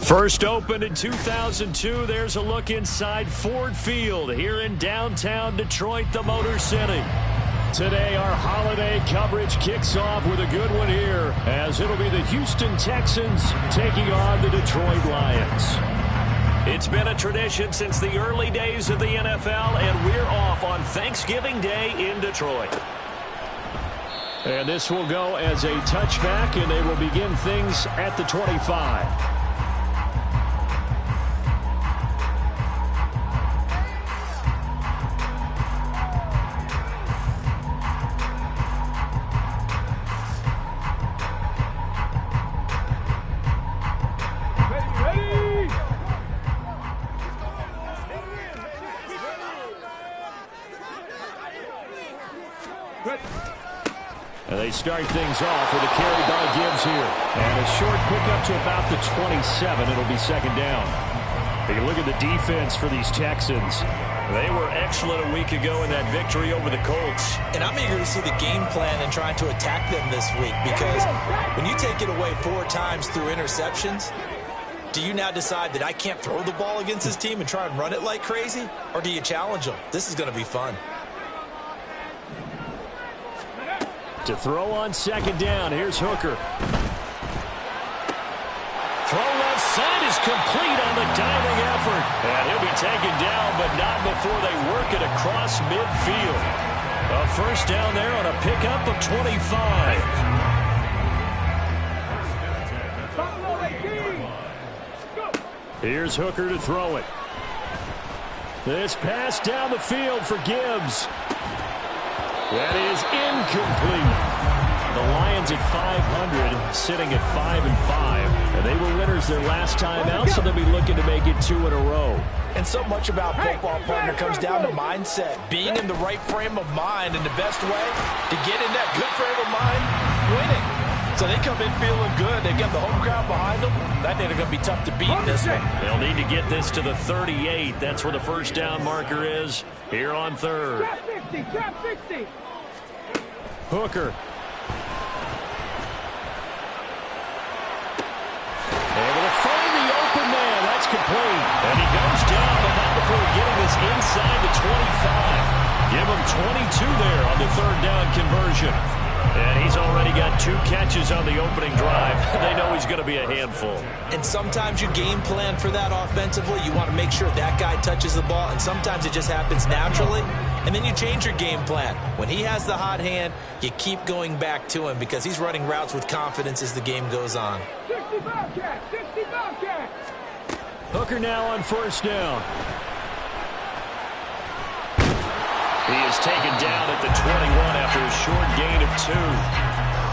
First opened in 2002, there's a look inside Ford Field here in downtown Detroit, the Motor City. Today, our holiday coverage kicks off with a good one here, as it'll be the Houston Texans taking on the Detroit Lions. It's been a tradition since the early days of the NFL, and we're off on Thanksgiving Day in Detroit. And this will go as a touchback, and they will begin things at the 25. And they start things off with a carry by Gibbs here. And a short pickup to about the 27. It'll be second down. Take a look at the defense for these Texans. They were excellent a week ago in that victory over the Colts. And I'm eager to see the game plan and trying to attack them this week, because when you take it away 4 times through interceptions, do you now decide that I can't throw the ball against this team and try and run it like crazy? Or do you challenge them? This is going to be fun. To throw on second down, here's Hooker. Throw left side is complete on the diving effort. And he'll be taken down, but not before they work it across midfield. A first down there on a pickup of 25. Here's Hooker to throw it. This pass down the field for Gibbs. That is incomplete. The Lions at 500, sitting at 5-5. And they were winners their last time out, so they'll be looking to make it 2 in a row. And so much about football, partner, comes down to mindset. Being in the right frame of mind, and the best way to get in that good frame of mind, winning. So they come in feeling good. They've got the home crowd behind them. That ain't going to be tough to beat in this one. They'll need to get this to the 38. That's where the first down marker is here on third. Trap 60, trap 60. Hooker. Able to find the open man. That's complete. And he goes down, but not before getting this inside the 25. Give him 22 there on the third down conversion. And he's already got 2 catches on the opening drive. They know he's going to be a handful. And sometimes you game plan for that offensively. You want to make sure that guy touches the ball, and sometimes it just happens naturally. And then you change your game plan. When he has the hot hand, you keep going back to him because he's running routes with confidence as the game goes on. 60 Bobcat, 60 Bobcat. Hooker now on first down. He is taken down at the 21 after a short gain of 2.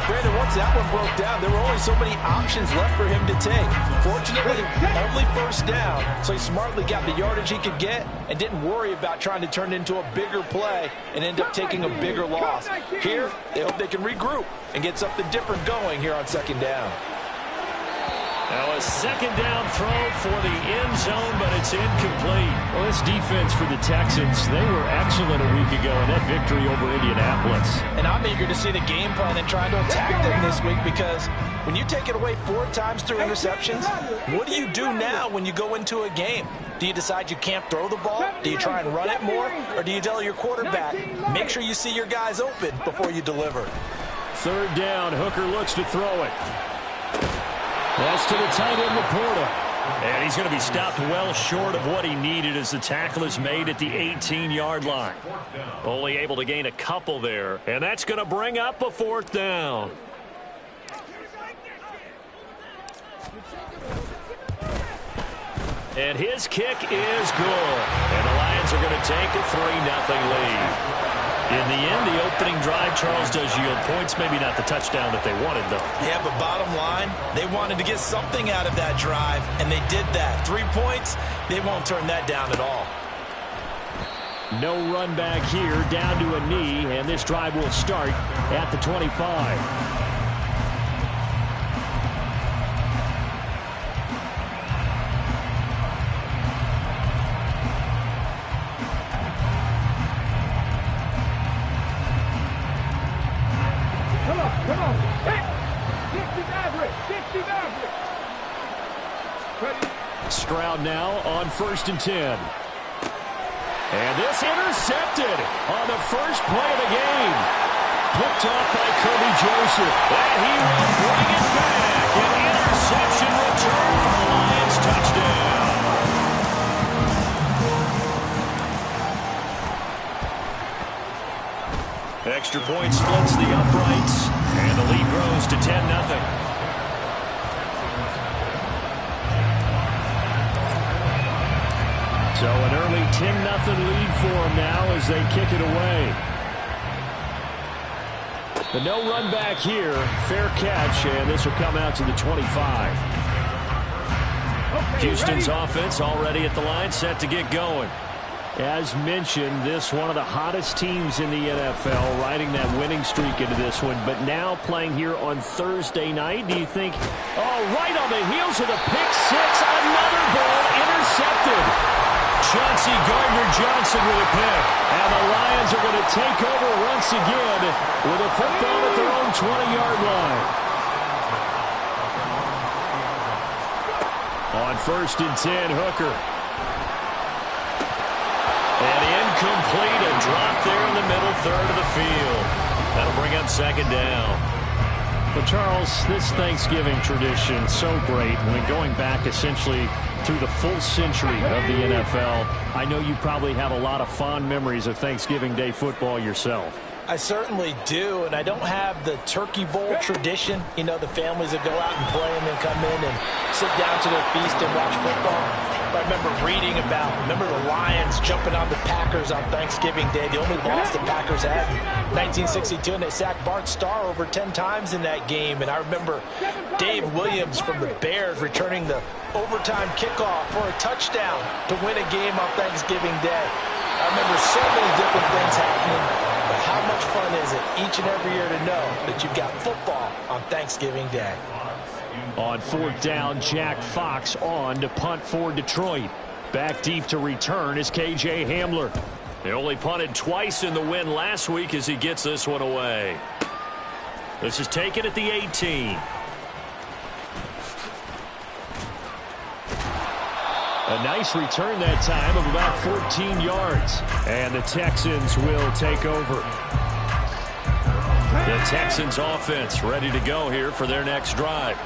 Brandon, once that one broke down, there were only so many options left for him to take. Fortunately, only first down, so he smartly got the yardage he could get and didn't worry about trying to turn it into a bigger play and end up taking a bigger loss. Here, they hope they can regroup and get something different going here on second down. Now a second down throw for the end zone, but it's incomplete. Well, this defense for the Texans, they were excellent a week ago in that victory over Indianapolis. And I'm eager to see the game plan and trying to attack them this week, because when you take it away 4 times through interceptions, what do you do now when you go into a game? Do you decide you can't throw the ball? Do you try and run it more? Or do you tell your quarterback, make sure you see your guys open before you deliver? Third down, Hooker looks to throw it. That's to the tight end, Laporta. And he's going to be stopped well short of what he needed as the tackle is made at the 18-yard line. Only able to gain a couple there. And that's going to bring up a 4th down. And his kick is good. And the Lions are going to take a 3-0 lead. In the end, the opening drive, Charles, does yield points. Maybe not the touchdown that they wanted, though. Yeah, but bottom line, they wanted to get something out of that drive, and they did that. 3 points, they won't turn that down at all. No run back here, down to a knee, and this drive will start at the 25. Come on. Hey! 60 average. 60 average. Stroud now on 1st and 10. And this intercepted on the first play of the game. Picked off by Kirby Joseph. And he will bring it back. An interception return for the Lions. Touchdown. Extra point splits the uprights. And the lead grows to 10-0. So an early 10-0 lead for them now as they kick it away. The no run back here. Fair catch, and this will come out to the 25. Houston's offense already at the line, set to get going. As mentioned, this one of the hottest teams in the NFL, riding that winning streak into this one, but now playing here on Thursday night. Do you think, right on the heels of the pick six, another ball intercepted. Chauncey Gardner-Johnson with a pick. And the Lions are going to take over once again with a football at their own 20-yard line. On 1st and 10, Hooker. And incomplete, a drop there in the middle third of the field. That'll bring up 2nd down. But Charles, this Thanksgiving tradition, so great. When going back essentially through the full century of the NFL, I know you probably have a lot of fond memories of Thanksgiving Day football yourself. I certainly do, and I don't have the Turkey Bowl tradition. You know, the families that go out and play and then come in and sit down to their feast and watch football. But I remember reading remember the Lions jumping on the Packers on Thanksgiving Day. The only loss the Packers had in 1962, and they sacked Bart Starr over 10 times in that game. And I remember Dave Williams from the Bears returning the overtime kickoff for a touchdown to win a game on Thanksgiving Day. I remember so many different things happening. But how much fun is it each and every year to know that you've got football on Thanksgiving Day? On 4th down, Jack Fox on to punt for Detroit. Back deep to return is K.J. Hamler. They only punted twice in the win last week as he gets this one away. This is taken at the 18. A nice return that time of about 14 yards. And the Texans will take over. The Texans offense ready to go here for their next drive.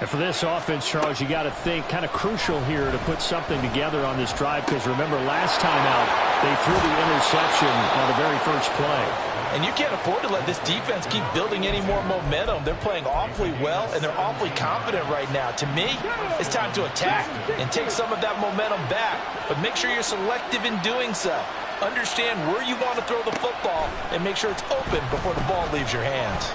And for this offense, Charles, you got to think kind of crucial here to put something together on this drive, because remember last time out they threw the interception on the very first play. And you can't afford to let this defense keep building any more momentum. They're playing awfully well, and they're awfully confident right now. To me, it's time to attack and take some of that momentum back. But make sure you're selective in doing so. Understand where you want to throw the football and make sure it's open before the ball leaves your hands.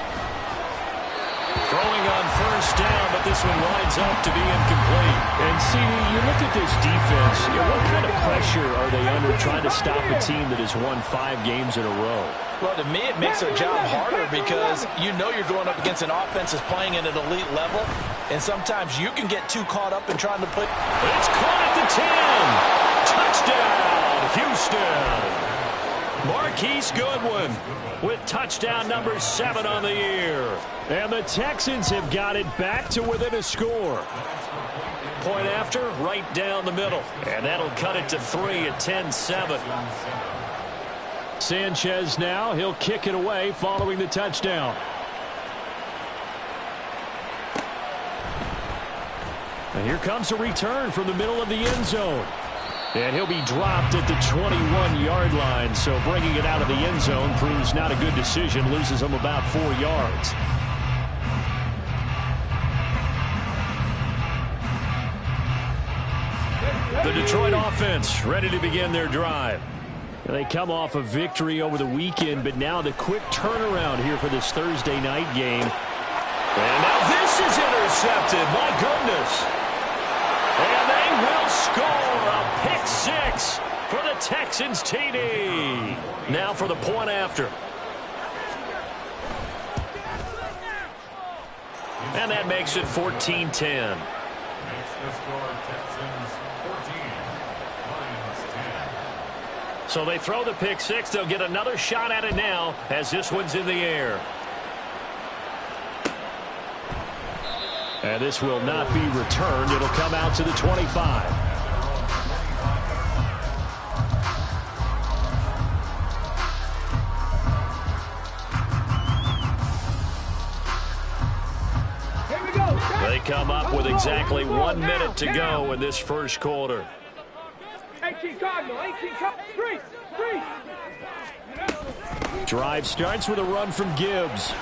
Throwing on 1st down, but this one winds up to be incomplete. And see, you look at this defense, what kind of pressure are they under trying to stop a team that has won 5 games in a row? Well, to me, it makes their job harder because you know you're going up against an offense that's playing at an elite level, and sometimes you can get too caught up in trying to put... It's caught at the 10! Touchdown, Houston! Marquise Goodwin with touchdown number 7 on the year. And the Texans have got it back to within a score. Point after, right down the middle. And that'll cut it to 3 at 10-7. Sanchez now, he'll kick it away following the touchdown. And here comes a return from the middle of the end zone. And he'll be dropped at the 21-yard line. So bringing it out of the end zone proves not a good decision. Loses him about 4 yards. The Detroit offense ready to begin their drive. They come off a victory over the weekend, but now the quick turnaround here for this Thursday night game. And now this is intercepted. My goodness. And they will score a pick 6 for the Texans TD. Now for the point after. And that makes it 14-10. So they throw the pick 6. They'll get another shot at it now as this one's in the air. And this will not be returned. It'll come out to the 25. They come up with exactly 1 minute to go in this first quarter. 18 Cardinal, 18 Cardinal, three. Drive starts with a run from Gibbs.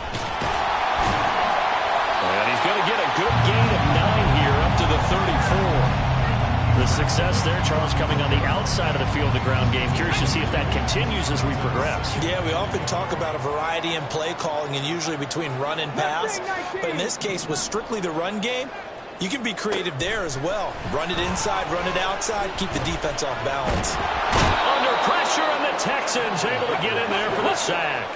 And he's going to get a good gain of 9 here up to the 34. The success there, Charles, coming on the outside of the field, the ground game. Curious to see if that continues as we progress. Yeah, we often talk about a variety in play calling and usually between run and pass. But in this case, with strictly the run game, you can be creative there as well. Run it inside, run it outside, keep the defense off balance. Under pressure, and the Texans able to get in there for the sack.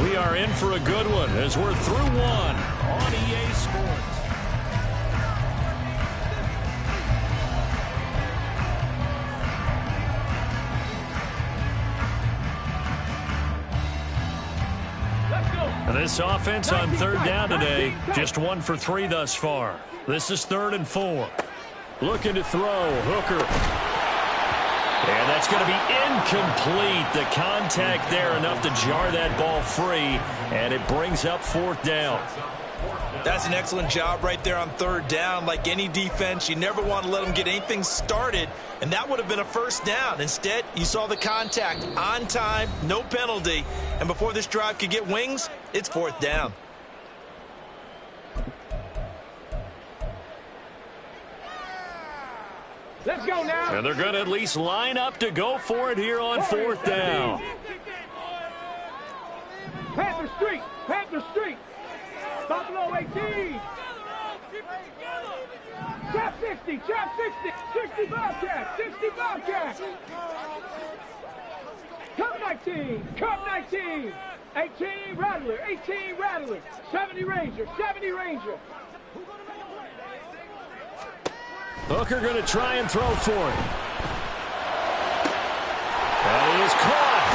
We are in for a good one as we're through one on EA Sports. And this offense on third down today, just 1 for 3 thus far. This is 3rd and 4. Looking to throw, Hooker. And that's going to be incomplete. The contact there enough to jar that ball free, and it brings up 4th down. That's an excellent job right there on 3rd down. Like any defense, you never want to let them get anything started, and that would have been a 1st down. Instead, you saw the contact on time, no penalty, and before this drive could get wings, it's 4th down. Let's go now. And they're going to at least line up to go for it here on 4th down. Panther Street. Buffalo 18. Trap 60, 60 Bobcat, 60 Bobcat. Cup 19, 18 Rattler, 70 Ranger. Hooker going to try and throw for it. And he is caught.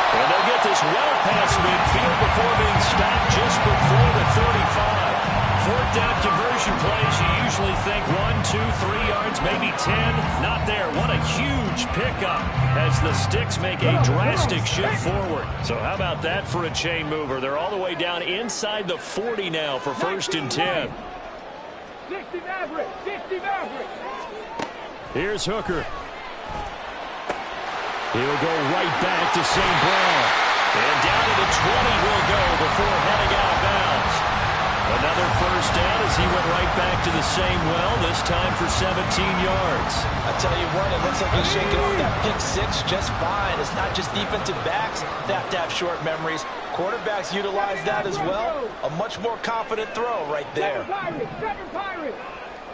And they'll get this well past midfield before being stopped just before the 35. 4th down conversion plays, you usually think 1, 2, 3 yards, maybe 10. Not there. What a huge pickup as the Sticks make a drastic shift forward. So how about that for a chain mover? They're all the way down inside the 40 now for 1st and 10. 60 Maverick. Here's Hooker. He'll go right back to St. Brown. And down to the 20 he'll go before heading out of bounds. Another 1st down as he went right back to the same well, this time for 17 yards. I tell you what, it looks like he's shaking off that pick 6 just fine. It's not just defensive backs that have to have short memories. Quarterbacks utilize that as well. A much more confident throw right there. Seven Pirates.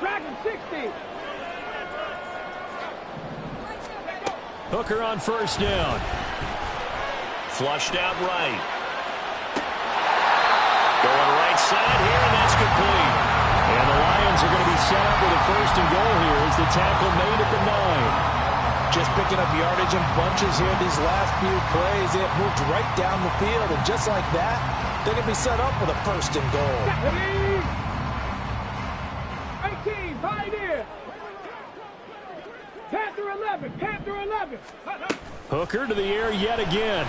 Dragon 60. Hooker on 1st down. Flushed out right. Going right side here, and that's complete. And the Lions are going to be set up with a 1st and goal here as the tackle made at the 9. Just picking up yardage in bunches here these last few plays. They have moved right down the field, and just like that, they're going to be set up with a 1st and goal. 18, Pioneer. Panther 11. Hooker to the air yet again.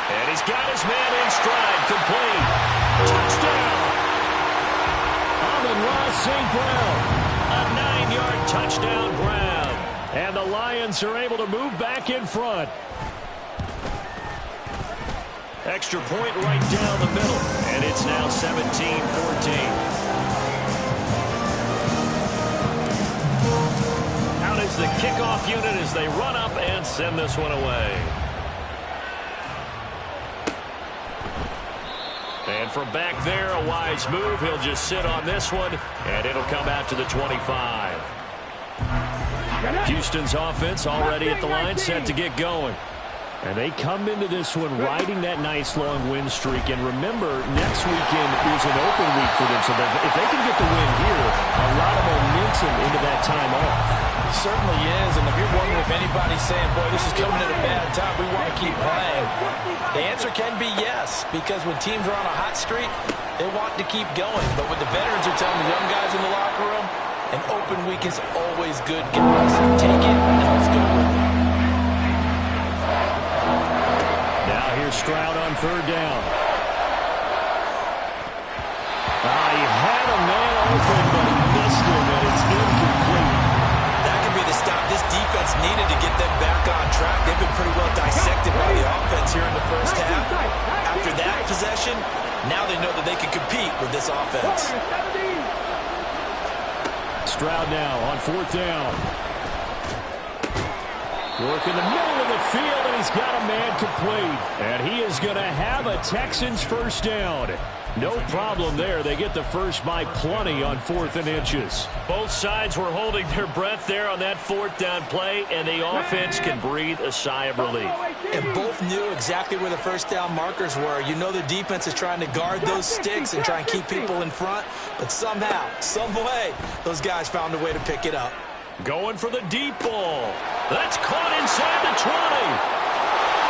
And he's got his man in stride, complete. Touchdown! Amon-Ra St. Brown, a 9-yard touchdown grab. And the Lions are able to move back in front. Extra point right down the middle, and it's now 17-14. Out is the kickoff unit as they run up and send this one away. And from back there, a wise move. He'll just sit on this one, and it'll come out to the 25. Houston's offense already at the line, set to get going. And they come into this one riding that nice long win streak. And remember, next weekend is an open week for them. So if they can get the win here, a lot of momentum into that time off. It certainly is. And if you're wondering if anybody's saying, boy, this is coming at a bad time, we want to keep playing, the answer can be yes. Because when teams are on a hot streak, they want to keep going. But what the veterans are telling the young guys in the locker room, an open week is always good, guys. Take it and let's go with it. Now here's Stroud on third down. He had a man open, but he missed him, and it's incomplete. That could be the stop this defense needed to get them back on track. They've been pretty well dissected by the offense here in the first half. After that possession, now they know that they can compete with this offense. Stroud now on fourth down. Work in the middle of the field, and he's got a man complete. And he is going to have a Texans first down. No problem there. They get the first by plenty on 4th and inches. Both sides were holding their breath there on that fourth down play, and the offense can breathe a sigh of relief. And both knew exactly where the first down markers were. You know the defense is trying to guard those sticks and try and keep people in front, but somehow, some way, those guys found a way to pick it up. Going for the deep ball. That's caught inside the 20.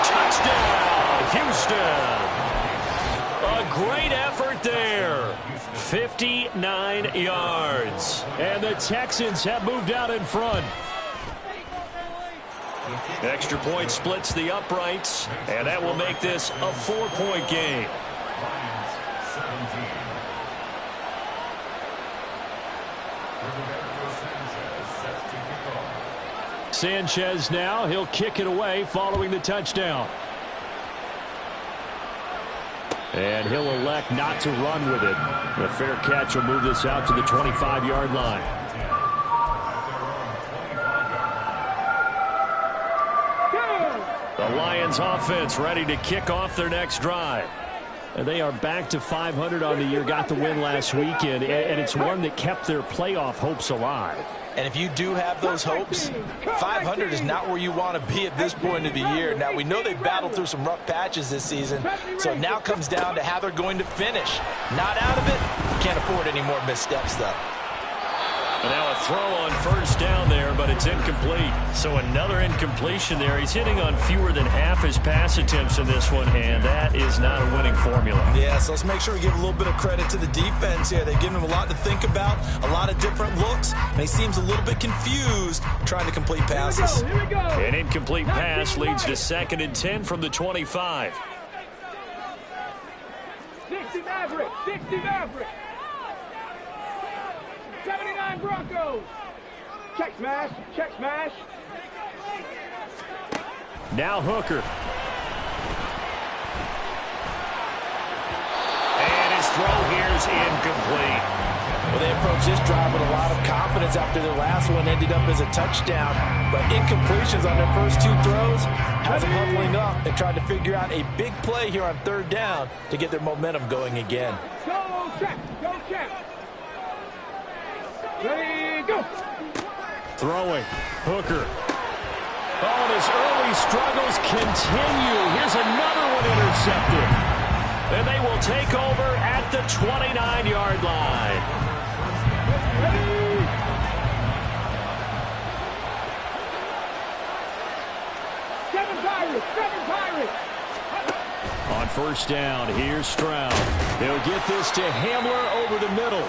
Touchdown, Houston. A great effort there. 59 yards. And the Texans have moved out in front. Extra point splits the uprights, and that will make this a 4-point game. Sanchez now, he'll kick it away following the touchdown. And he'll elect not to run with it. The fair catch will move this out to the 25-yard line. The Lions offense ready to kick off their next drive. And they are back to 500 on the year, got the win last weekend, and it's one that kept their playoff hopes alive. And if you do have those hopes, 500 is not where you want to be at this point of the year. Now, we know they've battled through some rough patches this season, so it now comes down to how they're going to finish. Not out of it. Can't afford any more missteps, though. And now a throw on first down there, but it's incomplete. So another incompletion there. He's hitting on fewer than half his pass attempts in this one, and that is not a winning formula. Yeah, so let's make sure we give a little bit of credit to the defense here. They've given him a lot to think about, a lot of different looks, and he seems a little bit confused trying to complete passes. Here we go. An incomplete pass leads to 2nd and 10 from the 25. 60 Maverick. 60 Maverick. 79 Broncos. Check smash. Check smash. Now Hooker. And his throw here is incomplete. Well, they approached this drive with a lot of confidence after their last one ended up as a touchdown. But incompletions on their first two throws has them huddling up and trying to figure out a big play here on third down to get their momentum going again. Go check. Go check. Ready, go. Throwing. Hooker. Oh, and his early struggles continue. Here's another one intercepted. And they will take over at the 29-yard line. Ready. Seven Pirates. On first down, here's Stroud. They'll get this to Hamler over the middle.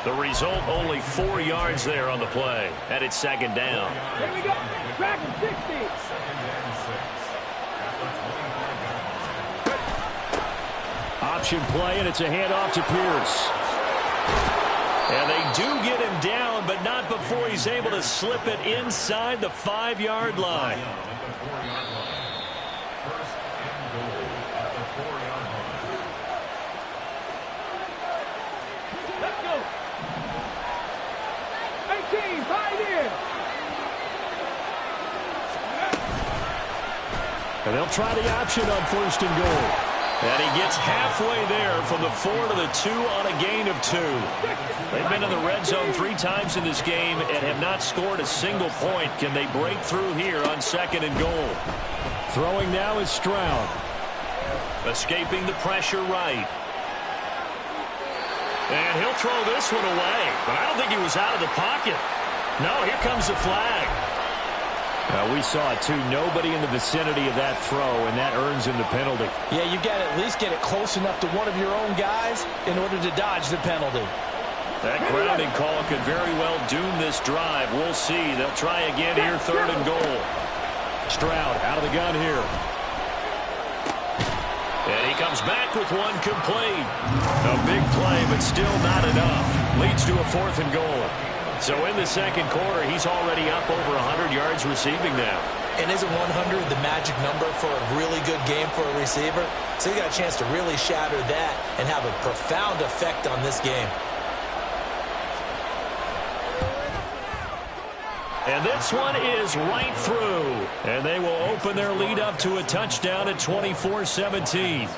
The result, only 4 yards there on the play. And it's 2nd down. Here we go. Dragon 60. Option play, and it's a handoff to Pierce. And they do get him down, but not before he's able to slip it inside the 5-yard line. Let's go. 18, tied in. And they'll try the option on 1st and goal. And he gets halfway there from the 4 to the 2 on a gain of 2. They've been in the red zone 3 times in this game and have not scored a single point. Can they break through here on 2nd and goal? Throwing now is Stroud. Escaping the pressure right. And he'll throw this one away. But I don't think he was out of the pocket. No, here comes the flag. We saw it, too. Nobody in the vicinity of that throw, and that earns him the penalty. Yeah, you got to at least get it close enough to one of your own guys in order to dodge the penalty. That grounding call could very well doom this drive. We'll see. They'll try again here, 3rd and goal. Stroud out of the gun here. And he comes back with one complete. A big play, but still not enough. Leads to a 4th and goal. So in the 2nd quarter, he's already up over 100 yards receiving now. And isn't 100 the magic number for a really good game for a receiver? So you got a chance to really shatter that and have a profound effect on this game. And this one is right through. And they will open their lead up to a touchdown at 24-17.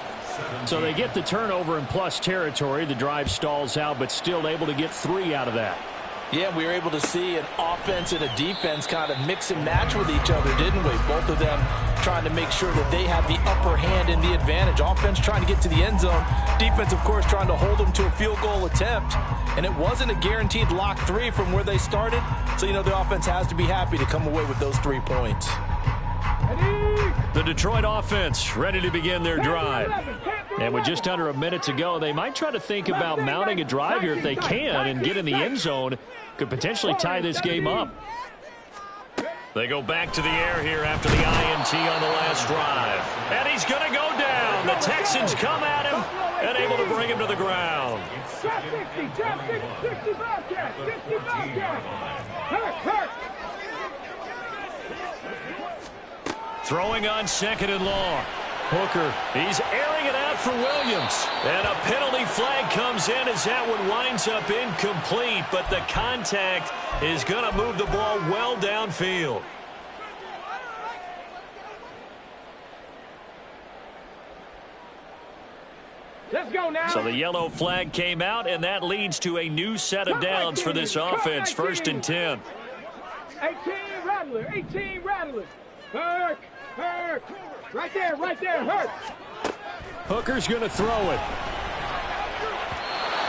So they get the turnover in plus territory. The drive stalls out, but still able to get 3 out of that. Yeah, we were able to see an offense and a defense kind of mix and match with each other, didn't we? Both of them trying to make sure that they have the upper hand and the advantage. Offense trying to get to the end zone. Defense, of course, trying to hold them to a field goal attempt. And it wasn't a guaranteed lock 3 from where they started. So, the offense has to be happy to come away with those 3 points. The Detroit offense ready to begin their drive. And with just under a minute to go, they might try to think about mounting a drive here if they can and get in the end zone. Could potentially tie this game up. They go back to the air here after the INT on the last drive. And he's going to go down. The Texans come at him and able to bring him to the ground. Drop 60 Bobcats, 60 Bobcats. Hurt. Throwing on 2nd and long. Hooker, he's airing it out for Williams. And a penalty flag comes in as that one winds up incomplete. But the contact is going to move the ball well downfield. Let's go now. So the yellow flag came out, and that leads to a new set of downs for this offense. 1st and 10. 18 Rattler. Hurt. Right there, Hurt. Hooker's going to throw it.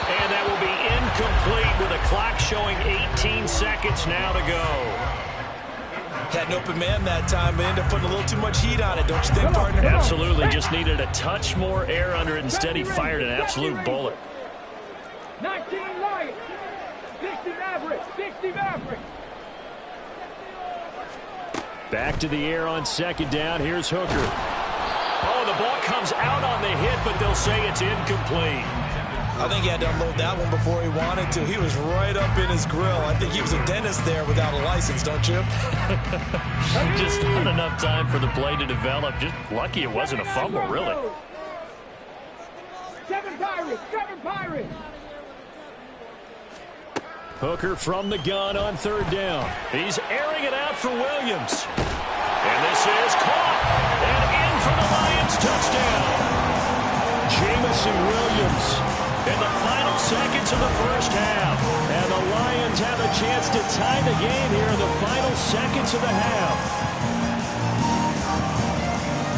And that will be incomplete with a clock showing 18 seconds now to go. Had an open man that time, but ended up putting a little too much heat on it, don't you think, partner? Absolutely. Just needed a touch more air under it. Instead, he fired an absolute bullet. 19 Lions. 60 Maverick. Back to the air on 2nd down. Here's Hooker. Oh, the ball comes out on the hit, but they'll say it's incomplete. I think he had to unload that one before he wanted to. He was right up in his grill. I think he was a dentist there without a license, don't you? Just not enough time for the play to develop. Just lucky it wasn't a fumble, really. 7 Pirates. Hooker from the gun on 3rd down. He's airing it out for Williams. And this is caught. And in for the Lions touchdown. Jamison Williams in the final seconds of the 1st half. And the Lions have a chance to tie the game here in the final seconds of the half.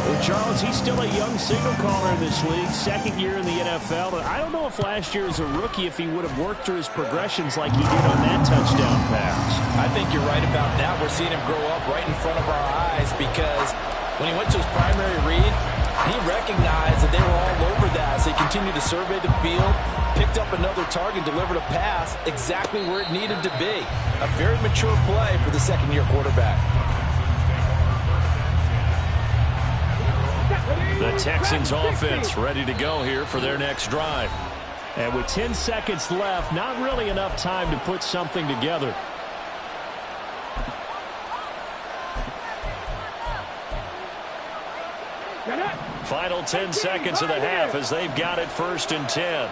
Well, Charles, he's still a young signal caller in this league, 2nd year in the NFL. But I don't know if last year as a rookie, if he would have worked through his progressions like he did on that touchdown pass. I think you're right about that. We're seeing him grow up right in front of our eyes because when he went to his primary read, he recognized that they were all over that. So he continued to survey the field, picked up another target, delivered a pass exactly where it needed to be. A very mature play for the 2nd-year quarterback. The Texans offense ready to go here for their next drive. And with 10 seconds left, not really enough time to put something together. Final 10 seconds of the half as they've got it 1st and 10.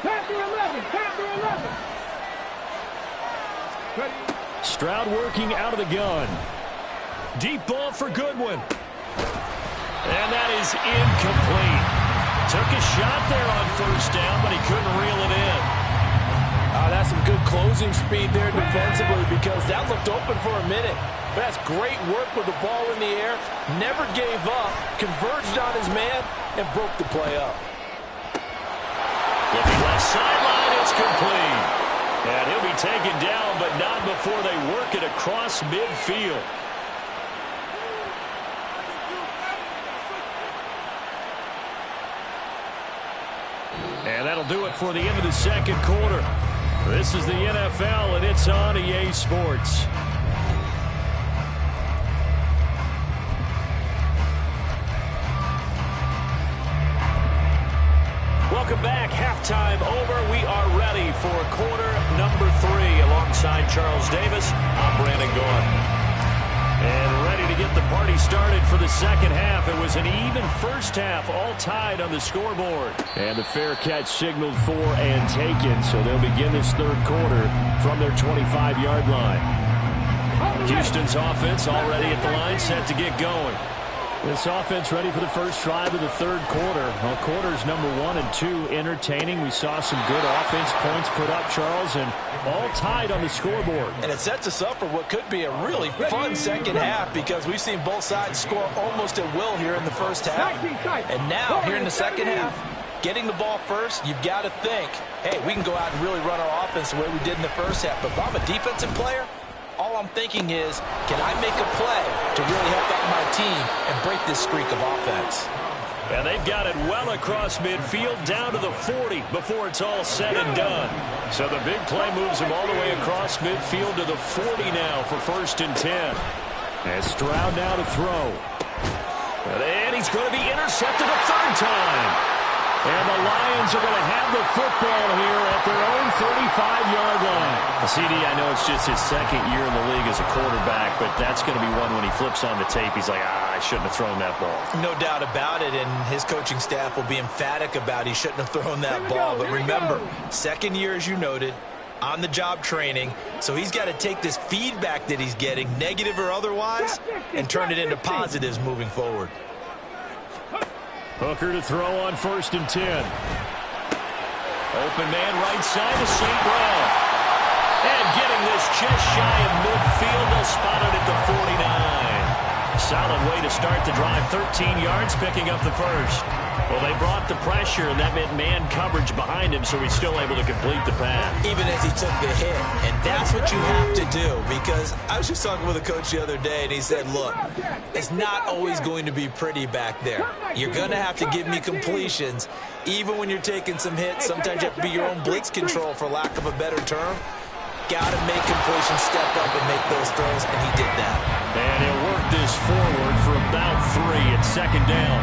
Panther 11. Stroud working out of the gun. Deep ball for Goodwin. And that is incomplete. Took a shot there on first down, but he couldn't reel it in. That's some good closing speed there defensively because that looked open for a minute. But that's great work with the ball in the air. Never gave up, converged on his man, and broke the play up. Looking left sideline, it's complete. And he'll be taken down, but not before they work it across midfield. And that'll do it for the end of the second quarter. This is the NFL, and it's on EA Sports. Welcome back. Halftime over. We are ready for quarter number 3. Alongside Charles Davis, I'm Brandon Gaudin. And ready to get the party started for the second half. It was an even first half, all tied on the scoreboard. And the fair catch signaled for and taken, so they'll begin this third quarter from their 25-yard line. Houston's offense already at the line, set to get going. This offense ready for the first drive of the third quarter. Well, quarters number 1 and 2 entertaining. We saw some good offense points put up, Charles, and all tied on the scoreboard. And it sets us up for what could be a really fun second half because we've seen both sides score almost at will here in the first half. And now, here in the second half, getting the ball first, you've got to think, hey, we can go out and really run our offense the way we did in the first half. But if I'm a defensive player, all I'm thinking is, can I make a play to really help out my team and break this streak of offense? And they've got it well across midfield down to the 40 before it's all said and done. So the big play moves him all the way across midfield to the 40 now for 1st and 10. And Stroud now to throw. And he's going to be intercepted a third time. And the Lions are going to have the football here at their own 35-yard line. CD, I know it's just his second year in the league as a quarterback, but that's going to be one when he flips on the tape. He's like, I shouldn't have thrown that ball. No doubt about it, and his coaching staff will be emphatic about he shouldn't have thrown that ball. But remember, second year, as you noted, on-the-job training, so he's got to take this feedback that he's getting, negative or otherwise, and turn it into positives moving forward. Hooker to throw on 1st and 10. Open man right side to St. Brown. And getting this just shy of midfield, they'll spot it at the 49. Solid way to start the drive. 13 yards, picking up the first. Well, they brought the pressure, and that meant man coverage behind him, so he's still able to complete the pass. Even as he took the hit. And that's what you have to do, because I was just talking with a coach the other day, and he said, look, it's not always going to be pretty back there. You're going to have to give me completions. Even when you're taking some hits, sometimes you have to be your own blitz control, for lack of a better term. Got to make completions, step up, and make those throws, and he did that. And he'll work this forward for about 3 at 2nd down.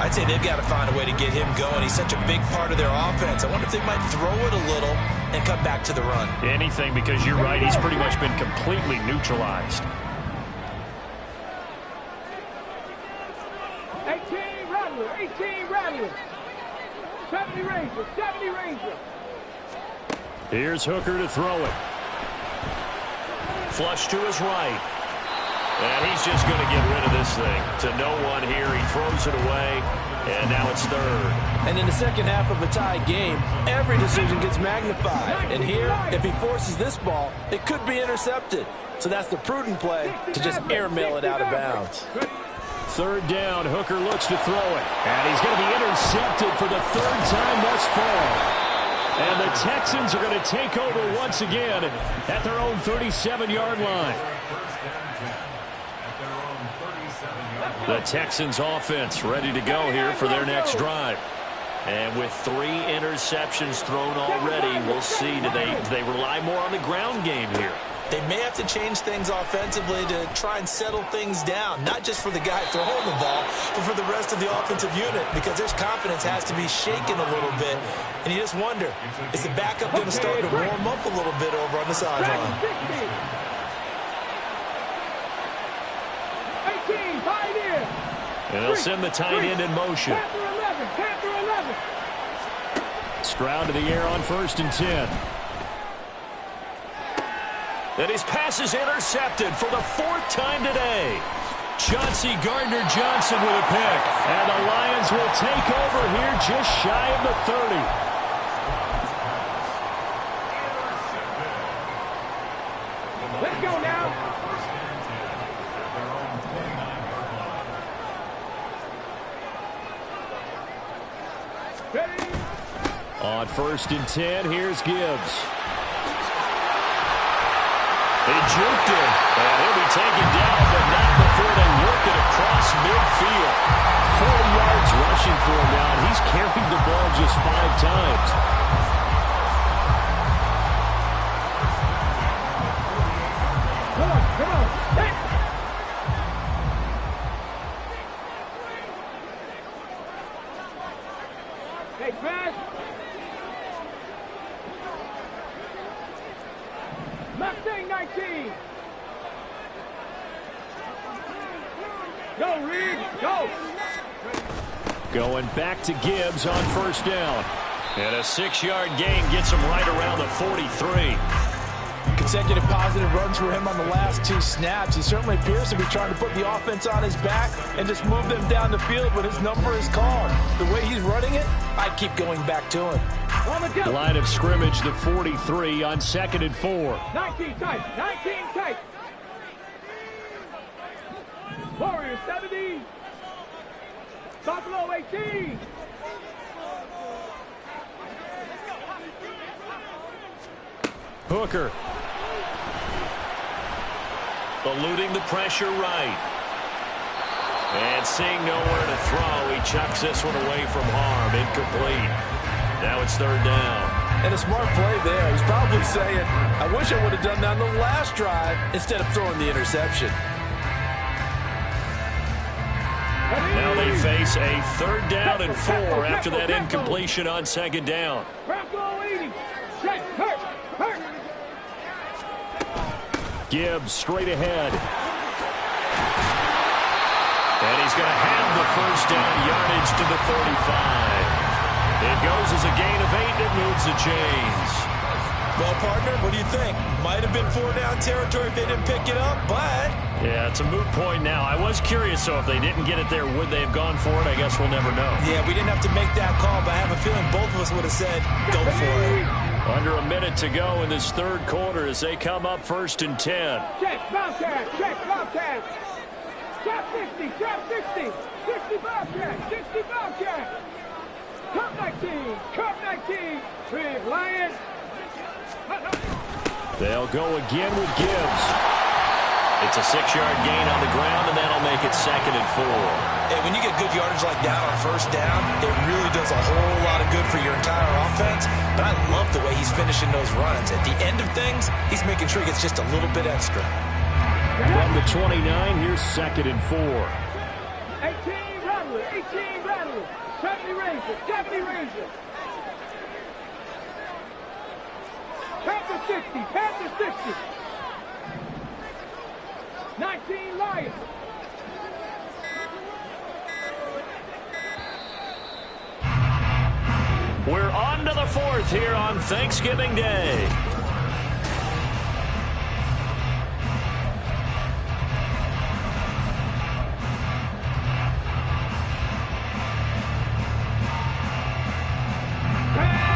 I'd say they've got to find a way to get him going. He's such a big part of their offense. I wonder if they might throw it a little and come back to the run. Anything, because you're right, he's pretty much been completely neutralized. 18 Rattler, 18 Rattler. 70 Ranger, 70 Ranger. Here's Hooker to throw it. Flush to his right. And he's just going to get rid of this thing to no one here. He throws it away, and now it's 3rd. And in the second half of a tie game, every decision gets magnified. And here, if he forces this ball, it could be intercepted. So that's the prudent play to just airmail it out of bounds. 3rd down, Hooker looks to throw it. And he's going to be intercepted for the 3rd time thus far. And the Texans are going to take over once again at their own 37-yard line. The Texans offense ready to go here for their next drive. And with 3 interceptions thrown already, we'll see. Do they rely more on the ground game here? They may have to change things offensively to try and settle things down, not just for the guy throwing the ball, but for the rest of the offensive unit, because their confidence has to be shaken a little bit. And you just wonder, is the backup going to start to warm up a little bit over on the sideline? 18, tight end. And they'll send the tight end in motion. Panther 11. Stroud to the air on 1st and 10. And his pass is intercepted for the 4th time today. Chauncey Gardner-Johnson with a pick. And the Lions will take over here just shy of the 30. Let's go now. Ready? On 1st and 10, here's Gibbs. They juked him, and he'll be taken down, but not before they work it across midfield. 40 yards rushing for him now, and he's carried the ball just 5 times. Come on, come on. Hey. Hey, pass. Mustang 19. Go, Reed, go. Going back to Gibbs on 1st down. And a 6-yard gain gets him right around the 43. Consecutive positive runs for him on the last 2 snaps. He certainly appears to be trying to put the offense on his back and just move them down the field when his number is called. The way he's running it, I keep going back to him. Line of scrimmage, the 43 on 2nd and 4. 19 tight, 19 tight. Warriors 70. Buffalo 18. Hooker. Eluding the pressure right. And seeing nowhere to throw, he chucks this one away from harm. Incomplete. Now it's 3rd down. And a smart play there. He's probably saying, I wish I would have done that on the last drive instead of throwing the interception. Now they face a 3rd down and 4 after that incompletion on 2nd down. Bravo 80. Check, hurt, hurt. Gibbs straight ahead. And he's going to have the 1st down yardage to the 35. It goes as a gain of 8 and it moves the chains. Well, partner, what do you think? Might have been 4-down territory if they didn't pick it up, but... Yeah, it's a moot point now. I was curious, so if they didn't get it there, would they have gone for it? I guess we'll never know. Yeah, we didn't have to make that call, but I have a feeling both of us would have said, go for it. Under a minute to go in this 3rd quarter as they come up 1st and 10. Check, Bobcat, check, Bobcat. Trap 60, trap 60. 60 Bobcat, 60 Bobcat. Cup 19, Cup 19. Big Lions. They'll go again with Gibbs. It's a 6-yard gain on the ground, and that'll make it 2nd and 4. And when you get good yardage like that on 1st down, it really does a whole lot of good for your entire offense. But I love the way he's finishing those runs. At the end of things, he's making sure he gets just a little bit extra. From the 29, here's 2nd and 4. 18 Rattler, 18 Rattler. 70 Rangers, 70 Rangers. Panther 60, Panther 60. 19 Lions. We're on to the 4th here on Thanksgiving Day.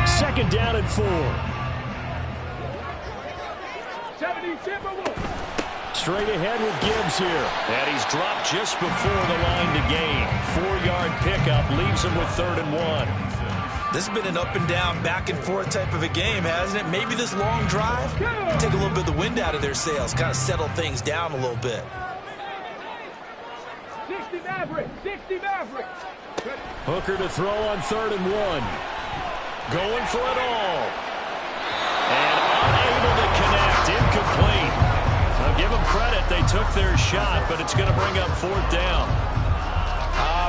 Second down and 4. 70 Timberwolves. Straight ahead with Gibbs here. And he's dropped just before the line to gain. 4-yard pickup leaves him with 3rd and 1. This has been an up and down, back and forth type of a game, hasn't it? Maybe this long drive take a little bit of the wind out of their sails, kind of settle things down a little bit. 60 Maverick, 60 Maverick. Hooker to throw on 3rd and 1. Going for it all. And unable to connect. Incomplete. Now give them credit. They took their shot, but it's going to bring up 4th down.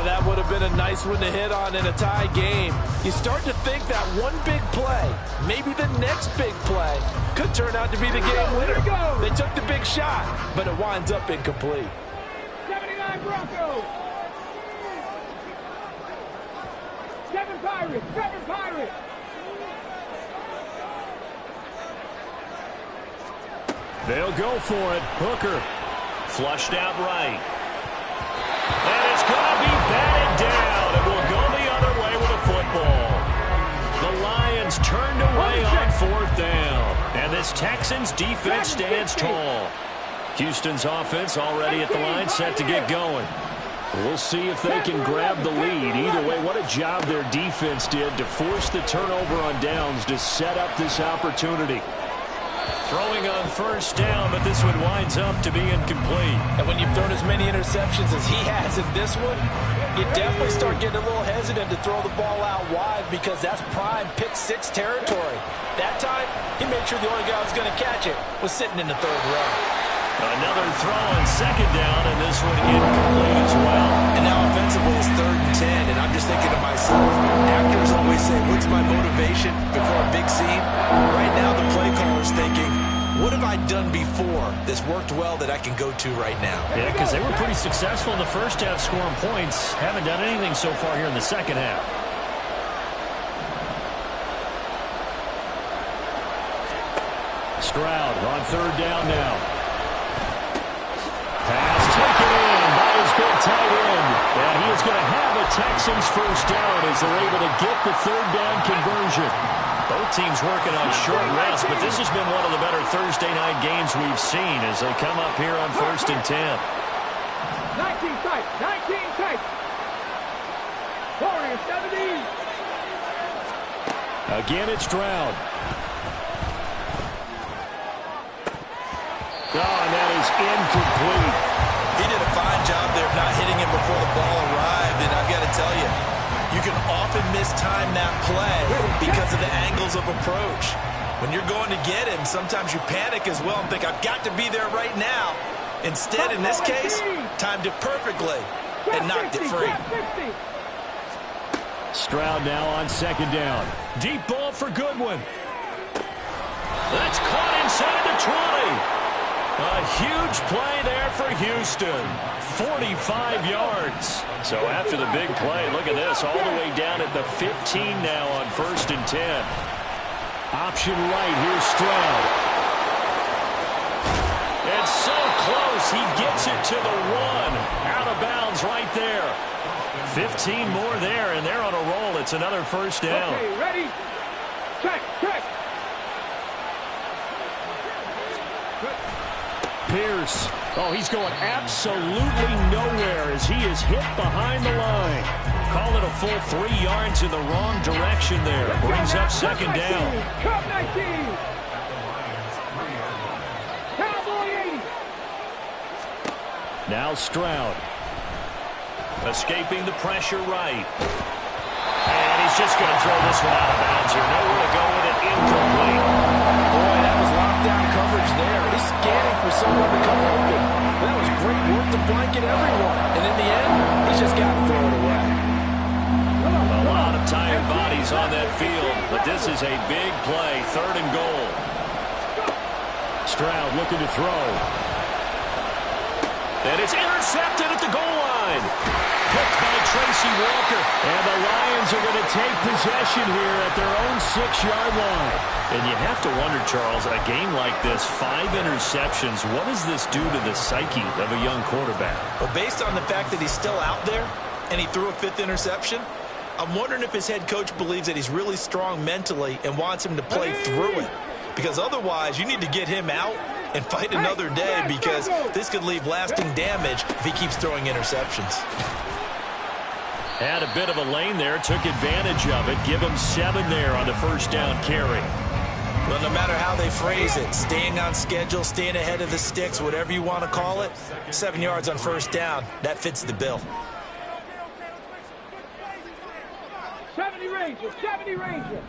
That would have been a nice one to hit on in a tie game. You start to think that one big play, maybe the next big play, could turn out to be the game winner. They took the big shot, but it winds up incomplete. 79 Broncos. 7 Pirates, 7 Pirates. They'll go for it. Hooker flushed out right. And it's going to be batted down. It will go the other way with a football. The Lions turned away on 4th down. And this Texans defense stands tall. Houston's offense already at the line, set to get going. We'll see if they can grab the lead. Either way, what a job their defense did to force the turnover on downs to set up this opportunity. Throwing on 1st down, but this one winds up to be incomplete. And when you've thrown as many interceptions as he has in this one, you definitely start getting a little hesitant to throw the ball out wide because that's prime pick 6 territory. That time, he made sure the only guy who was going to catch it was sitting in the 3rd row. Another throw on 2nd down, and this one incomplete as well. And now offensively it's 3rd and 10, and I'm just thinking to myself, actors always say, what's my motivation before a big scene? Right now the play caller's thinking, what have I done before that's worked well that I can go to right now? Yeah, because they were pretty successful in the first half scoring points. Haven't done anything so far here in the second half. Stroud on 3rd down now. Pass taken in by his big tight end. And he is going to have a Texans 1st down as they're able to get the 3rd down conversion. Both teams working on short rest, but this has been one of the better Thursday night games we've seen as they come up here on 1st and 10. 19 tight, 19 tight. Warriors 70. Again, it's Stroud. Oh, and that is incomplete. He did a fine job there of not hitting him before the ball arrived, and I've got to tell you, you can often mistime that play because of the angles of approach. When you're going to get him, sometimes you panic as well and think, I've got to be there right now. Instead, in this case, timed it perfectly and knocked it free. Stroud now on 2nd down. Deep ball for Goodwin. That's caught inside the 20. A huge play there for Houston. 45 yards. So after the big play, look at this, all the way down at the 15 now on 1st and 10. Option right, here's Stroud. It's so close, he gets it to the 1. Out of bounds right there. 15 more there, and they're on a roll. It's another 1st down. Okay, ready? Check, check. Pierce. Oh, he's going absolutely nowhere as he is hit behind the line. Call it a full 3 yards in the wrong direction there. Brings up 2nd down. Cup 19. Cowboy 80. Now Stroud. Escaping the pressure right. And he's just going to throw this one out of bounds here. Nowhere to go with it. Incomplete. Boy, that was lockdown coverage there. He's scanning for someone to come open. That was great work to blanket everyone. And in the end, he's just got to throw it away. A lot of tired bodies on that field, but this is a big play. 3rd and goal. Stroud looking to throw. And it's intercepted at the goal line. Picked by Tracy Walker. And the Lions are going to take possession here at their own 6-yard line. And you have to wonder, Charles, a game like this, 5 interceptions, what does this do to the psyche of a young quarterback? Well, based on the fact that he's still out there and he threw a 5th interception, I'm wondering if his head coach believes that he's really strong mentally and wants him to play through it. Because otherwise, you need to get him out and fight another day because this could leave lasting damage if he keeps throwing interceptions. Had a bit of a lane there, took advantage of it. Give him 7 there on the 1st down carry. Well, no matter how they phrase it, staying on schedule, staying ahead of the sticks, whatever you want to call it, 7 yards on 1st down, that fits the bill. 70 Rangers, 70 Rangers.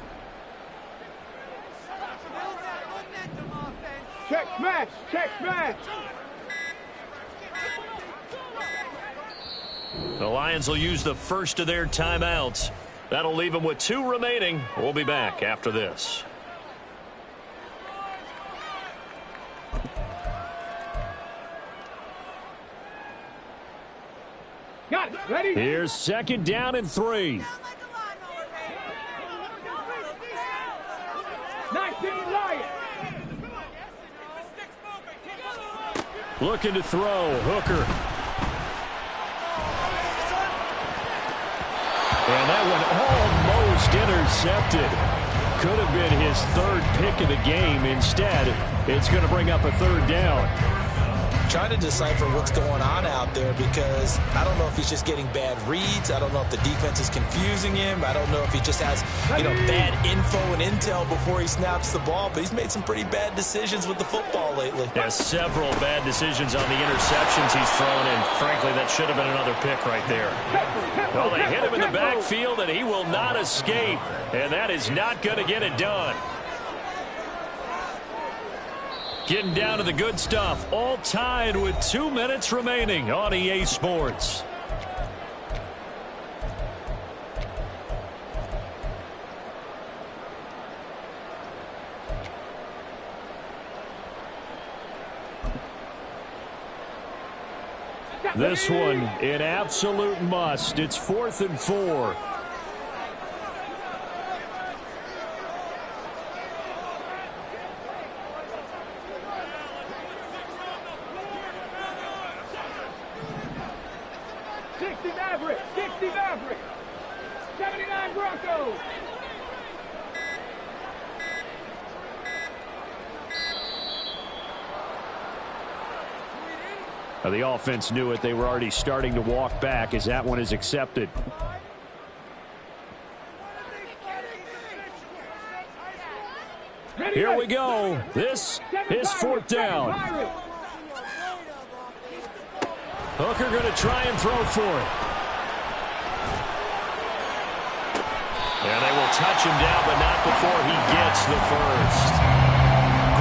Check smash, check smash. The Lions will use the first of their timeouts. That'll leave them with 2 remaining. We'll be back after this. Got it, ready? Here's 2nd down and 3. 19 Lions. Looking to throw. Hooker. intercepted. Could have been his third pick of the game. Instead, it's going to bring up a third down. Trying to decipher what's going on out there because I don't know if he's just getting bad reads. I don't know if the defense is confusing him. I don't know if he just has, bad info and intel before he snaps the ball. But he's made some pretty bad decisions with the football lately. Yeah, several bad decisions on the interceptions he's thrown, and frankly, that should have been another pick right there. Well, they hit him in the backfield, and he will not escape, and that is not going to get it done. Getting down to the good stuff, all tied with 2 minutes remaining on EA Sports. This one, an absolute must. It's 4th and 4. The offense knew it. They were already starting to walk back as that one is accepted. Here we go. This is 4th down. Hooker going to try and throw for it. And they will touch him down, but not before he gets the first.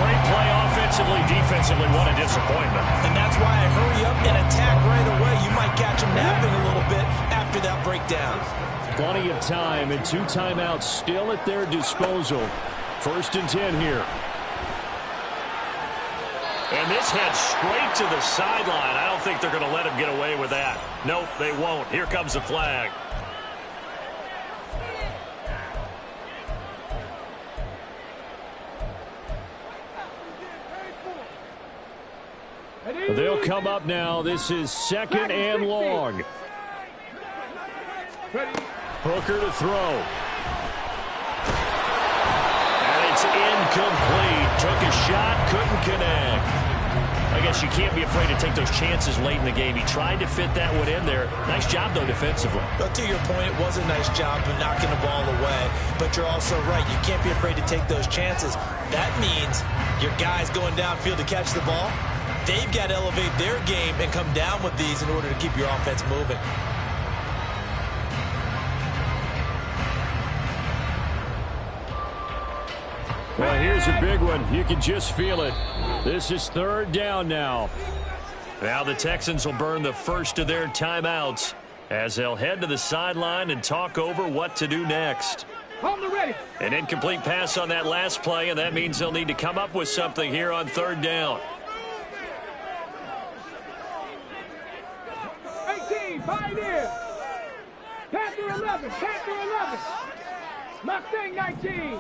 Great play offensively, defensively, what a disappointment. And that's why I hurry up and attack right away. You might catch him napping a little bit after that breakdown. Plenty of time and 2 timeouts still at their disposal. 1st and 10 here. And this heads straight to the sideline. I don't think they're going to let him get away with that. Nope, they won't. Here comes the flag. They'll come up now. This is 2nd and long. Hooker to throw. And it's incomplete. Took a shot, couldn't connect. I guess you can't be afraid to take those chances late in the game. He tried to fit that one in there. Nice job, though, defensively. But to your point, it was a nice job of knocking the ball away. But you're also right. You can't be afraid to take those chances. That means your guys going downfield to catch the ball, they've got to elevate their game and come down with these in order to keep your offense moving. Well, here's a big one. You can just feel it. This is 3rd down now. Now the Texans will burn the first of their timeouts as they'll head to the sideline and talk over what to do next. An incomplete pass on that last play, and that means they'll need to come up with something here on 3rd down. 18, pioneer. Panther 11, Panther 11. Mustang 19.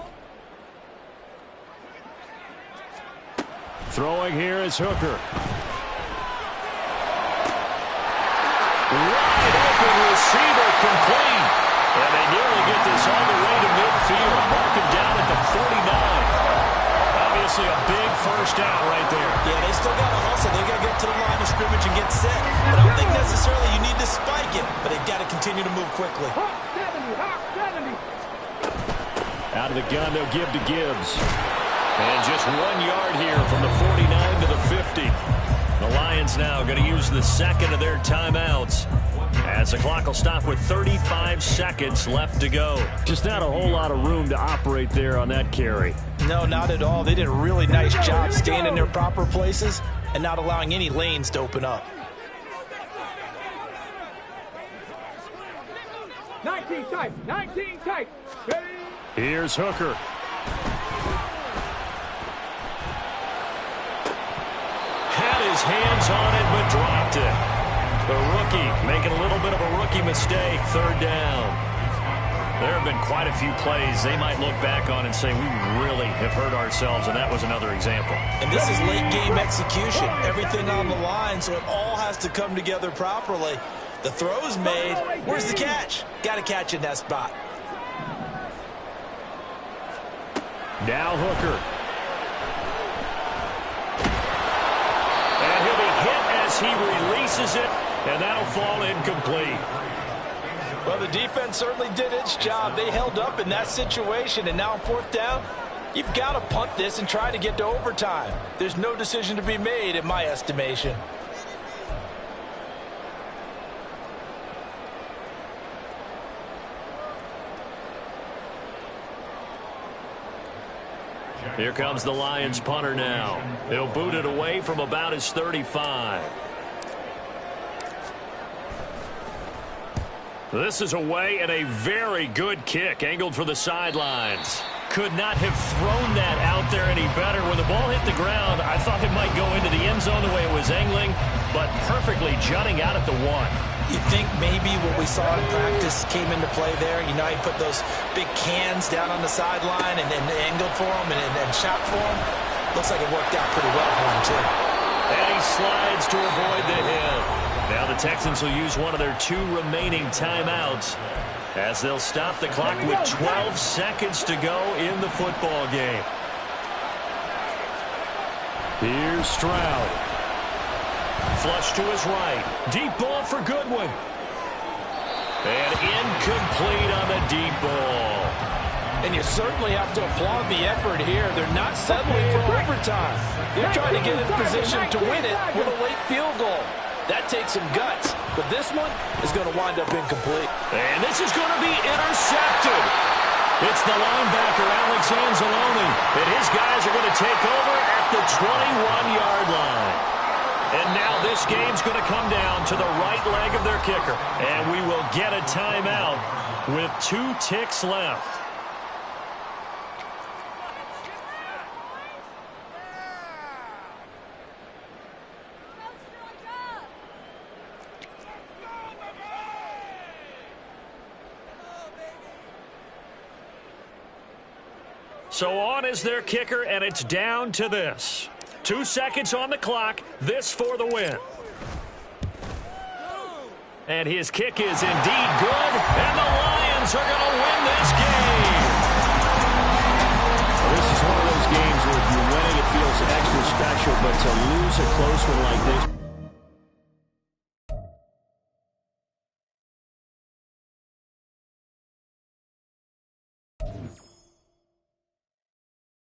Throwing here is Hooker. Wide open receiver, complete. And they nearly get this all the way to midfield. Mark him down at the 49. Obviously a big first down right there. Yeah, they still got to hustle. They got to get to the line of scrimmage and get set. But I don't think necessarily you need to spike it, but they've got to continue to move quickly. Hawk 70, Hawk 70. Out of the gun, they'll give to Gibbs. And just 1 yard here from the 49 to the 50. The Lions now going to use the second of their timeouts as the clock will stop with 35 seconds left to go. Just not a whole lot of room to operate there on that carry. No, not at all. They did a really nice job staying in their proper places and not allowing any lanes to open up. 19 tight, 19 tight. Here's Hooker. Had his hands on it, but dropped it. The rookie making a little bit of a rookie mistake. 3rd down. There have been quite a few plays they might look back on and say, we really have hurt ourselves, and that was another example. And this is late game execution. Everything on the line, so it all has to come together properly. The throw's made. Where's the catch? Got to catch in that spot. Now Hooker. And he'll be hit as he releases it, and that'll fall incomplete. Well, the defense certainly did its job. They held up in that situation, and now on fourth down, you've got to punt this and try to get to overtime. There's no decision to be made in my estimation. Here comes the Lions punter now. He'll boot it away from about his 35. This is away and a very good kick angled for the sidelines. Could not have thrown that out there any better. When the ball hit the ground, I thought it might go into the end zone the way it was angling, but perfectly jutting out at the 1. You think maybe what we saw in practice came into play there? You know, he put those big cans down on the sideline and angled for him and shot for him. Looks like it worked out pretty well for him, too. And he slides to avoid the hit. Now the Texans will use one of their 2 remaining timeouts as they'll stop the clock with 12 seconds to go in the football game. Here's Stroud. Flush to his right. Deep ball for Goodwin. And incomplete on the deep ball. And you certainly have to applaud the effort here. They're not settling for overtime. They're trying to get in position to win it with a late field goal. That takes some guts. But this one is going to wind up incomplete. And this is going to be intercepted. It's the linebacker, Alex Anzalone. And his guys are going to take over at the 21-yard line. And now this game's going to come down to the right leg of their kicker. And we will get a timeout with 2 ticks left. So on is their kicker, and it's down to this. 2 seconds on the clock. This for the win. And his kick is indeed good, and the Lions are going to win this game. This is one of those games where if you win it, it feels extra special, but to lose a close one like this.